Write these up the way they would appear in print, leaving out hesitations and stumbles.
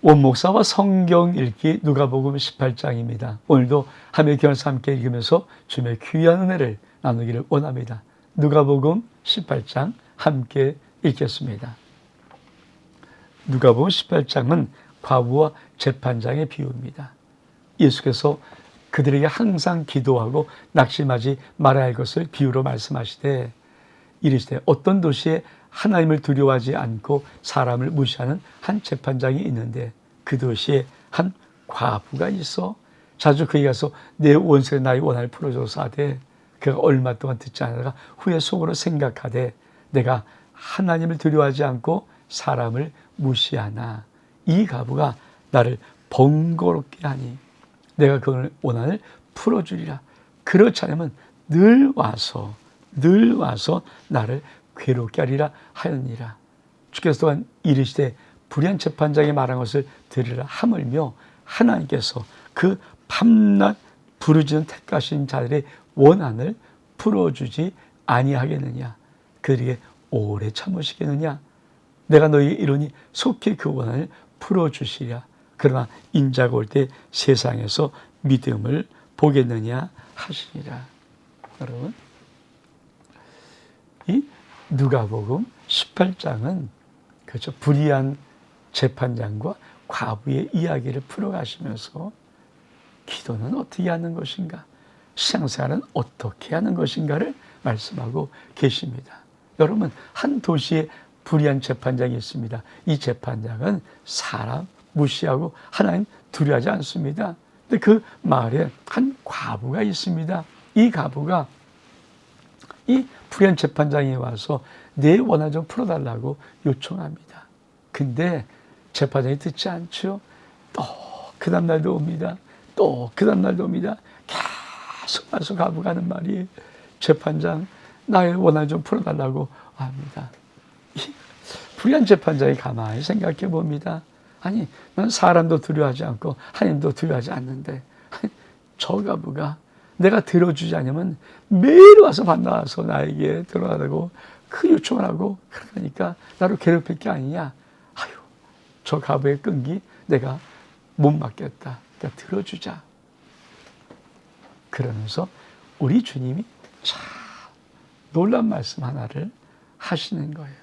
원목사와 성경 읽기 누가복음 18장입니다. 오늘도 함께 교회에서 함께 읽으면서 주님의 귀한 은혜를 나누기를 원합니다. 누가복음 18장 함께 읽겠습니다. 누가복음 18장은 과부와 재판장의 비유입니다. 예수께서 그들에게 항상 기도하고 낙심하지 말아야 할 것을 비유로 말씀하시되 이르시되 어떤 도시에 하나님을 두려워하지 않고 사람을 무시하는 한 재판장이 있는데 그 도시에 한 과부가 있어 자주 그에게 가서 내 원수의 나의 원한을 풀어줘서 하되 그가 얼마 동안 듣지 않다가 후에 속으로 생각하되 내가 하나님을 두려워하지 않고 사람을 무시하나 이 과부가 나를 번거롭게 하니 내가 그의 원한을 풀어주리라. 그렇지 않으면 늘 와서 나를 괴롭게 하리라 하였니라. 주께서 또한 이르시되 불의한 재판장이 말한 것을 들으라 하물며 하나님께서 그 밤낮 부르짖는 택하신 자들의 원한을 풀어주지 아니하겠느냐. 그들에게 오래 참으시겠느냐. 내가 너희에게 이르니 속히 그 원한을 풀어주시리라. 그러나 인자가 올 때 세상에서 믿음을 보겠느냐 하시니라. 여러분, 이 누가복음 18장은 그렇죠, 불의한 재판장과 과부의 이야기를 풀어가시면서 기도는 어떻게 하는 것인가, 신앙생활은 어떻게 하는 것인가를 말씀하고 계십니다. 여러분, 한 도시에 불의한 재판장이 있습니다. 이 재판장은 사람 무시하고 하나님 두려워하지 않습니다. 근데 그 마을에 한 과부가 있습니다. 이 과부가 이 불의한 재판장이 와서 내 원한 좀 풀어달라고 요청합니다. 근데 재판장이 듣지 않죠. 또 그 다음날도 옵니다. 또 그 다음날도 옵니다. 계속 와서 과부가 하는 말이 재판장 나의 원한 좀 풀어달라고 합니다. 이 불의한 재판장이 가만히 생각해 봅니다. 아니, 난 사람도 두려워하지 않고 하나님도 두려워하지 않는데 저 과부가 내가 들어주지 않으면 매일 와서 만나서 나에게 들어가라고 그 요청을 하고 그러니까 나를 괴롭힐 게 아니냐. 아유, 저 과부의 끈기 내가 못 막겠다. 그러니까 들어주자. 그러면서 우리 주님이 참 놀라운 말씀 하나를 하시는 거예요.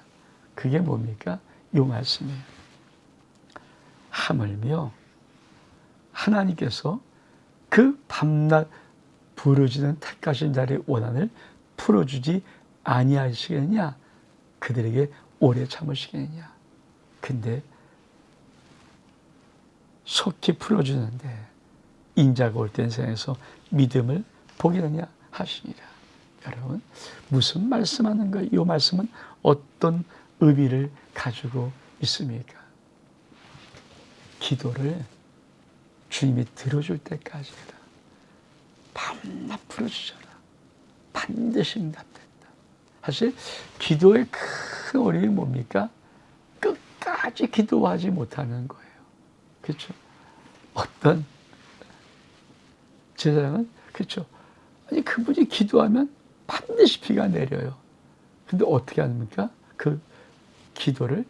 그게 뭡니까? 이 말씀이에요. 하물며 하나님께서 그 밤낮 부르짖는 택하신 자의 원한을 풀어주지 아니하시겠느냐. 그들에게 오래 참으시겠느냐. 근데 속히 풀어주는데 인자가 올 땐 세상에서 믿음을 보겠느냐 하시니라. 여러분, 무슨 말씀하는 거예요? 이 말씀은 어떤 의미를 가지고 있습니까? 기도를 주님이 들어줄 때까지다. 밤낮 풀어주잖아. 반드시 응답된다. 사실 기도의 큰 어려움이 뭡니까? 끝까지 기도하지 못하는 거예요. 그렇죠? 어떤 제사장은 그렇죠? 아니 그분이 기도하면 반드시 비가 내려요. 근데 어떻게 합니까? 그 기도를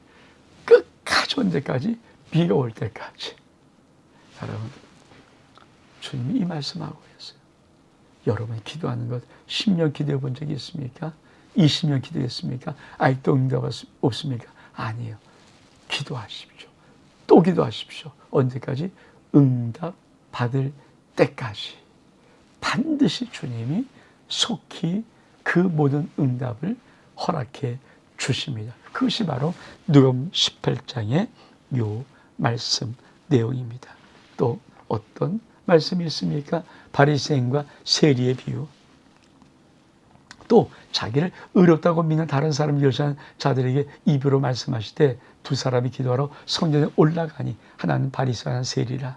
끝까지 언제까지? 비가 올 때까지. 여러분, 주님이 이 말씀하고 계세요. 여러분이 기도하는 것 10년 기도해 본 적이 있습니까? 20년 기도했습니까? 아직도 응답 없습니까? 아니에요. 기도하십시오. 또 기도하십시오. 언제까지? 응답 받을 때까지. 반드시 주님이 속히 그 모든 응답을 허락해 주십니다. 그것이 바로 누가복음 18장의 요 말씀 내용입니다. 또 어떤 말씀이 있습니까? 바리새인과 세리의 비유. 또 자기를 의롭다고 믿는 다른 사람을 멸시하는 자들에게 이 비유로 말씀하시되 두 사람이 기도하러 성전에 올라가니 하나는 바리새인 하나는 세리라.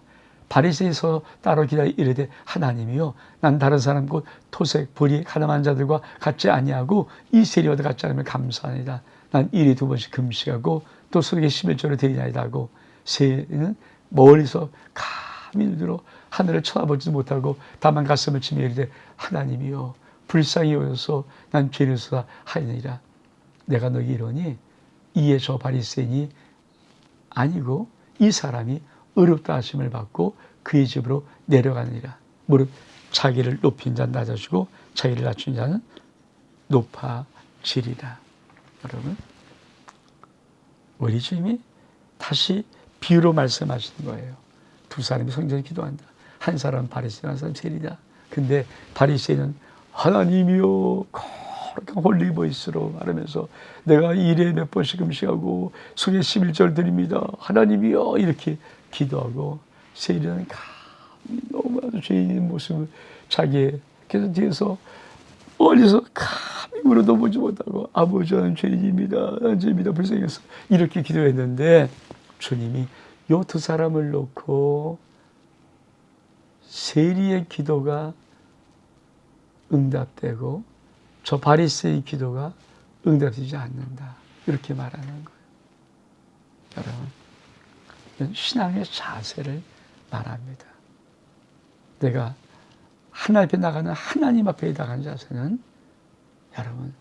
바리새에서 따로 기다려 이르되 하나님이요 난 다른 사람 곧 토색 불의 가늠한 자들과 같지 아니하고 이 세리와도 같지 않으면 감사하니다. 난 일이 2번씩 금식하고 또 소득의 11조를 드리나이다 하고 세리는 멀리서 감히 눈으로 하늘을 쳐다보지도 못하고 다만 가슴을 치며 이르되 하나님이요 불쌍히 여겨서 난 죄인이로다 하니라. 내가 너에게 이르니 이에 저 바리새인이 아니고 이 사람이 의롭다 하심을 받고 그의 집으로 내려가느니라. 무릇 자기를 높인 자는 낮아지고 자기를 낮춘 자는 높아지리라. 여러분, 우리 주님이 다시 비유로 말씀하시는 거예요. 두 사람이 성전에 기도한다. 한 사람은 바리새인, 한 사람은 세리다. 근데 바리새인은 하나님이여 거룩한 홀리보이스로 말하면서 내가 일에 몇 번씩 음식하고 수에 11절 드립니다. 하나님이여 이렇게 기도하고, 세리는 너무나도 죄인인 모습을 자기의 그래서 뒤에서 멀리서 감히 물어도 보지 못하고 아버지 저는 죄인입니다. 난 죄입니다. 불쌍해서 이렇게 기도했는데 주님이 요 두 사람을 놓고 세리의 기도가 응답되고 저 바리새의 기도가 응답되지 않는다. 이렇게 말하는 거예요. 여러분, 신앙의 자세를 말합니다. 내가 하나님 앞에 나가는, 하나님 앞에 나가는 자세는 여러분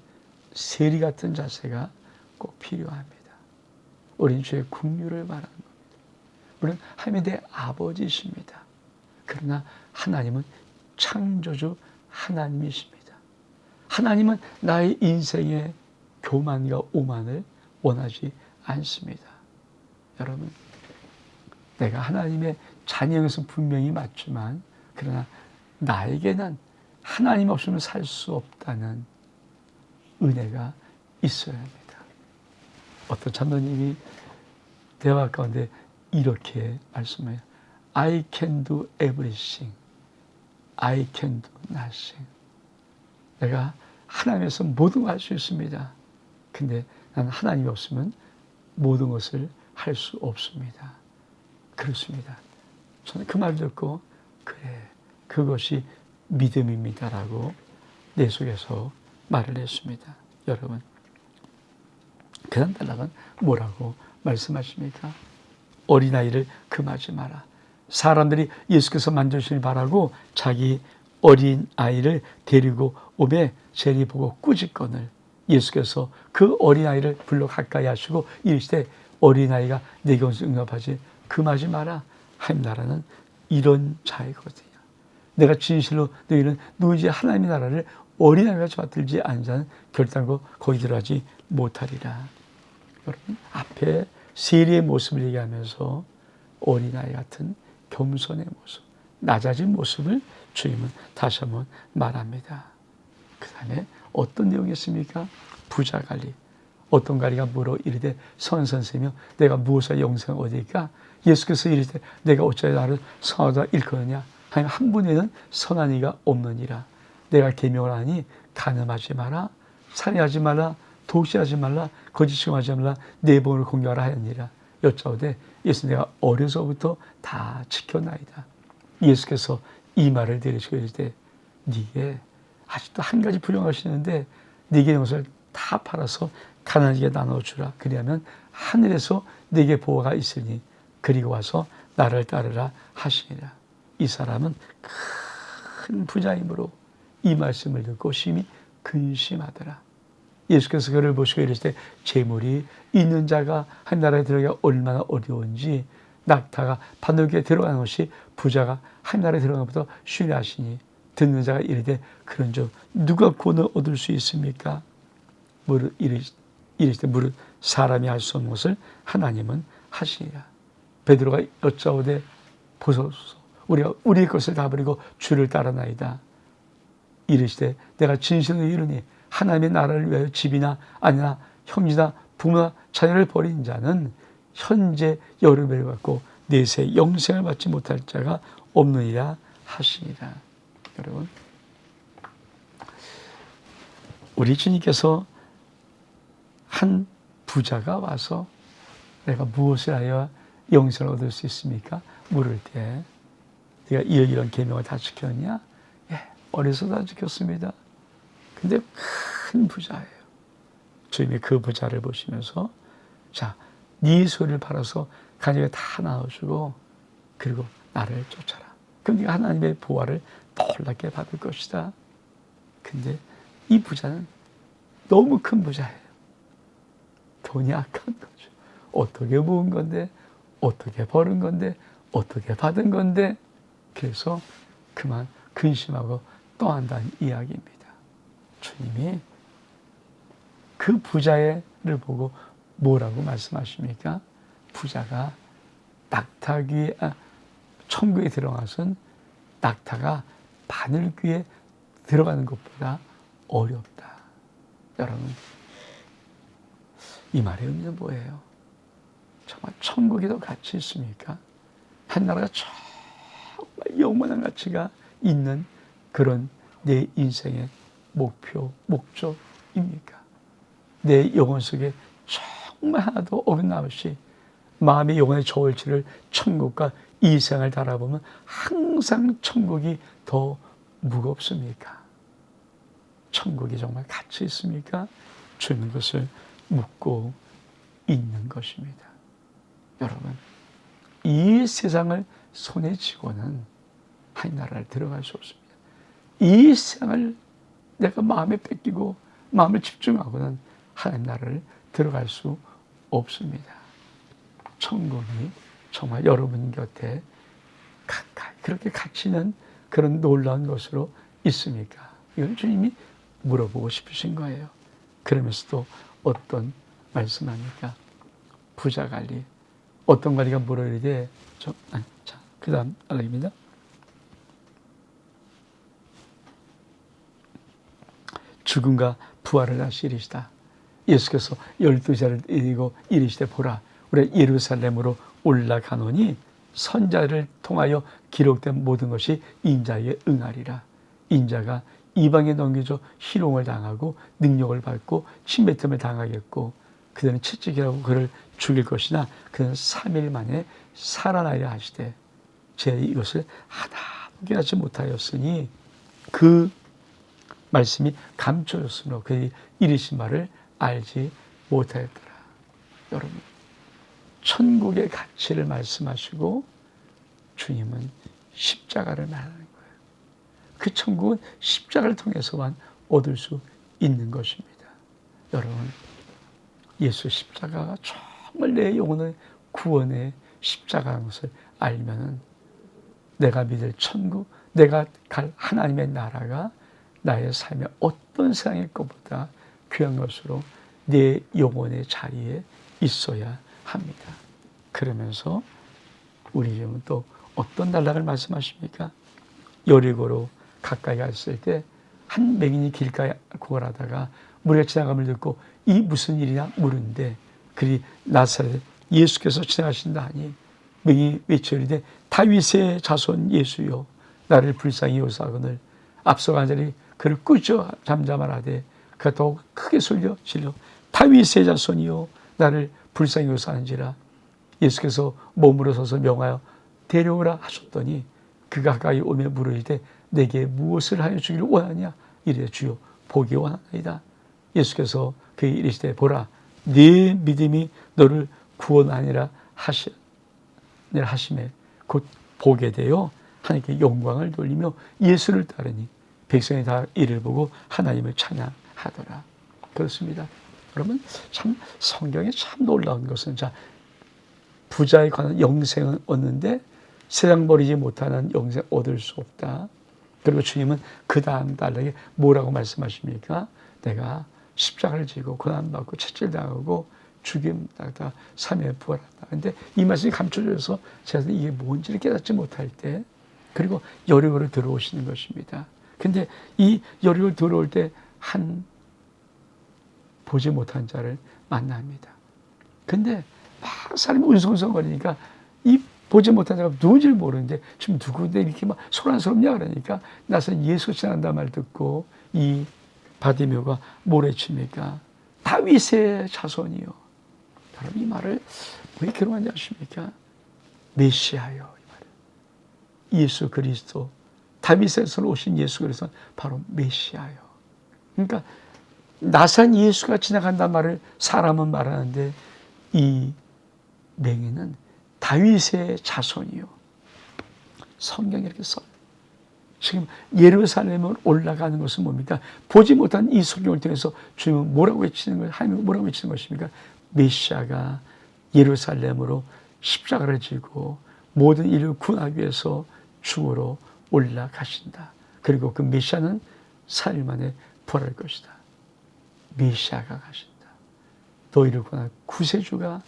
세리 같은 자세가 꼭 필요합니다. 우리는 주의 긍휼을 말하는 겁니다. 물론 하나님이 내 아버지이십니다. 그러나 하나님은 창조주 하나님이십니다. 하나님은 나의 인생의 교만과 오만을 원하지 않습니다. 여러분, 내가 하나님의 자녀인 것은 분명히 맞지만 그러나 나에게는 하나님 없으면 살 수 없다는 은혜가 있어야 합니다. 어떤 장로님이 대화 가운데 이렇게 말씀해요. I can do everything. I can do nothing. 내가 하나님에서 모든 걸 할 수 있습니다. 근데 나는 하나님이 없으면 모든 것을 할 수 없습니다. 그렇습니다. 저는 그 말 듣고 그래, 그것이 믿음입니다라고 내 속에서 말을 했습니다. 여러분, 그다음 단락은 뭐라고 말씀하십니까? 어린아이를 금하지 마라. 사람들이 예수께서 만져주시길 바라고 자기 어린아이를 데리고 오매 세리 보고 꾸짖거늘 예수께서 그 어린아이를 불러 가까이 하시고 이르시되 어린아이가 내게 오면서 응답하지 금하지 마라. 하나님 나라는 이런 자이거든요. 내가 진실로 너희는 누구지 하나님의 나라를 어린아이같이 받들지 않은 자는 결단코 거기 들어가지 못하리라. 여러분, 앞에 세리의 모습을 얘기하면서 어린아이 같은 겸손의 모습, 낮아진 모습을 주님은 다시 한번 말합니다. 그 다음에 어떤 내용이 있습니까? 부자 관리. 어떤 관리가 물어 이르되 선 선생이며 내가 무엇을 영생 어디일까? 예수께서 이르되 내가 어찌하여 나를 선하다 일컫느냐? 하나님 한 분에는 선한 이가 없느니라. 내가 계명을 하니 간음하지 마라, 살인하지 말라, 독시하지 말라, 거짓 증언하지 말라, 내 본을 공경하라 하였느니라. 여짜오되 예수 내가 어려서부터 다 지켜나이다. 예수께서 이 말을 들으시고 이르되 네게 아직도 한 가지 불용하시는데 네게 있는 것을 다 팔아서 가난하게 나눠주라. 그리하면 하늘에서 네게 보호가 있으니 그리고 와서 나를 따르라 하시니라. 이 사람은 큰 부자이므로 이 말씀을 듣고 심히 근심하더라. 예수께서 그를 보시고 이르시되 재물이 있는 자가 한 나라에 들어가기가 얼마나 어려운지 낙타가 바늘귀에 들어가는 것이 부자가 한 나라에 들어가는 것보다 쉬려 하시니 듣는 자가 이르되 그런즉 누가 구원을 얻을 수 있습니까? 이르시되 무릇 사람이 할 수 없는 것을 하나님은 하시니라. 베드로가 여짜오되 보소서 우리가 우리의 것을 다 버리고 주를 따르나이다. 이르시되 내가 진실로 이르니 하나님의 나라를 위하여 집이나 아내나 형제나 부모나 자녀를 버린 자는 현재 여름을 받고 내세 영생을 받지 못할 자가 없느니라 하시니라. 여러분, 우리 주님께서 한 부자가 와서 내가 무엇을 하여 영생을 얻을 수 있습니까? 물을 때 네가 이런 계명을 다 지켰냐? 예, 어려서 다 지켰습니다. 근데 큰 부자예요. 주님이 그 부자를 보시면서 자, 네 소리를 팔아서 가족에 다 나눠주고 그리고 나를 쫓아라. 그럼 네가 하나님의 보화를 놀랍게 받을 것이다. 근데 이 부자는 너무 큰 부자예요. 돈이 악한 거죠. 어떻게 모은 건데 어떻게 벌은 건데, 어떻게 받은 건데, 그래서 그만 근심하고 떠난다는 이야기입니다. 주님이 그 부자를 보고 뭐라고 말씀하십니까? 부자가 천국에 들어가선 낙타가 바늘 귀에 들어가는 것보다 어렵다. 여러분, 이 말의 의미는 뭐예요? 정말 천국이 더 가치 있습니까? 한나라가 정말 영원한 가치가 있는 그런 내 인생의 목표, 목적입니까? 내 영혼 속에 정말 하나도 어긋남없이 마음의 영혼의 저울치를 천국과 이 세상을 달아보면 항상 천국이 더 무겁습니까? 천국이 정말 가치 있습니까? 주는 것을 묻고 있는 것입니다. 여러분, 이 세상을 손에 쥐고는 하나님나라를 들어갈 수 없습니다. 이 세상을 내가 마음에 뺏기고 마음을 집중하고는 하나님나라를 들어갈 수 없습니다. 천국이 정말 여러분 곁에 가까이 그렇게 가치 있는 그런 놀라운 것으로 있습니까? 이걸 주님이 물어보고 싶으신 거예요. 그러면서도 어떤 말씀합니까? 부자 관리. 어떤 관리가 물어야 돼? 자, 그 다음 알락입니다. 죽음과 부활을 다시 이르시다. 예수께서 12제자를 이르고 이르시되 보라, 우리 예루살렘으로 올라가노니 선자를 통하여 기록된 모든 것이 인자에 응하리라. 인자가 이방에 넘겨져 희롱을 당하고 능력을 받고 침뱉음을 당하겠고 그들은 채찍이라고 그를 죽일 것이나 그는 3일 만에 살아나야 하시되 제가 이것을 하나도 하지 못하였으니 그 말씀이 감춰졌으므로 그들이 이르신 말을 알지 못하였더라. 여러분, 천국의 가치를 말씀하시고 주님은 십자가를 말하는 거예요. 그 천국은 십자가를 통해서만 얻을 수 있는 것입니다. 여러분, 예수 십자가가 정말 내 영혼의 구원의 십자가라는 것을 알면은 내가 믿을 천국, 내가 갈 하나님의 나라가 나의 삶의 어떤 세상일 것보다 귀한 것으로 내 영혼의 자리에 있어야 합니다. 그러면서 우리 지금 또 어떤 단락을 말씀하십니까? 여리고로 가까이 갔을 때 한 맹인이 길가에 구걸하다가 무리가 지나감을 듣고 이 무슨 일이냐 물은데 그리 나사렛 예수께서 지나가신다 하니 맹인이 외쳐 이르되 다윗의 자손 예수여 나를 불쌍히 여사거늘 앞서간 자리 그를 꾸짖어 잠잠하라되 그가 더욱 크게 질러 다윗의 자손이여 나를 불쌍히 여사하는지라. 예수께서 몸으로 서서 명하여 데려오라 하셨더니 그가 가까이 오며 물으시되 내게 무엇을 하여 주기를 원하냐 이르되 주여 보기 원하나이다. 예수께서 그에게 이르시되 보라 네 믿음이 너를 구원하니라 하심에 곧 보게 되어 하나님께 영광을 돌리며 예수를 따르니 백성이 다 이를 보고 하나님을 찬양하더라. 그렇습니다. 여러분, 참 성경에 참 놀라운 것은 자 부자에 관한 영생은 얻는데 세상 버리지 못하는 영생 얻을 수 없다. 그리고 주님은 그 다음 단락에 뭐라고 말씀하십니까? 내가 십자가를 지고 고난받고 채찍당하고 죽임당하다 3일에 부활한다. 그런데 이 말씀이 감춰져서 제가 이게 뭔지를 깨닫지 못할 때 그리고 여리고로 들어오시는 것입니다. 근데 이 여리고로 들어올 때 한 보지 못한 자를 만납니다. 근데 막 사람이 운성운성거리니까 이 보지 못한 자가 누군지를 모르는데 지금 누구인데 이렇게 막 소란스럽냐 그러니까 나서 예수 지난다 말 듣고 이 바디메오가 뭐래칩니까? 다윗의 자손이요. 여러분 이 말을 왜 이렇게 많이 아십니까? 메시아요. 이 말을. 예수 그리스도 다윗에서 오신 예수 그리스도 바로 메시아요. 그러니까 나산 예수가 지나간다는 말을 사람은 말하는데 이 맹인은 다윗의 자손이요. 성경에 이렇게 써요. 지금 예루살렘을 올라가는 것은 뭡니까? 보지 못한 이 성경을 통해서 주님은 뭐라고 외치는 거예요? 하나님은 뭐라고 외치는 것입니까? 메시아가 예루살렘으로 십자가를 지고 모든 인류를 구원하기 위해서 죽으러 올라가신다. 그리고 그 메시아는 4일 만에 부활할 것이다. 메시아가 가신다. 너희를 구원할 구세주가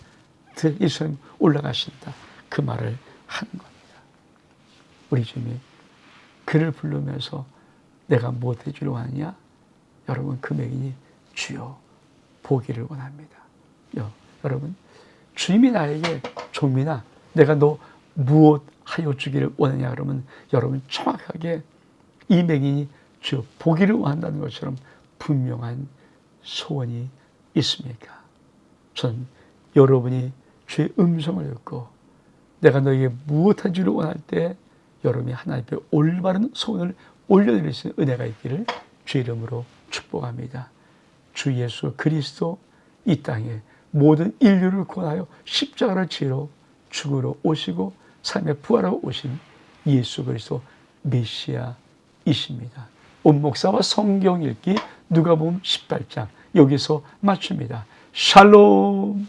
예수님 올라가신다. 그 말을 하는 겁니다. 우리 주님이 그를 부르면서 내가 무엇 해주려 하느냐? 여러분 그 맹인이 주여 보기를 원합니다. 여러분 주님이 나에게 종민아 내가 너 무엇 하여 주기를 원하냐 그러면 여러분 정확하게 이 맹인이 주여 보기를 원한다는 것처럼 분명한 소원이 있습니까? 전 여러분이 주의 음성을 듣고 내가 너에게 무엇 하기를 원할 때 여러분이 하나님 앞에 올바른 소원을 올려드릴 수 있는 은혜가 있기를 주의 이름으로 축복합니다. 주 예수 그리스도 이 땅에 모든 인류를 구원하여 십자가를 지러 죽으러 오시고 삶에 부활하러 오신 예수 그리스도 메시아이십니다. 온 목사와 성경 읽기 누가복음 18장 여기서 마칩니다. 샬롬.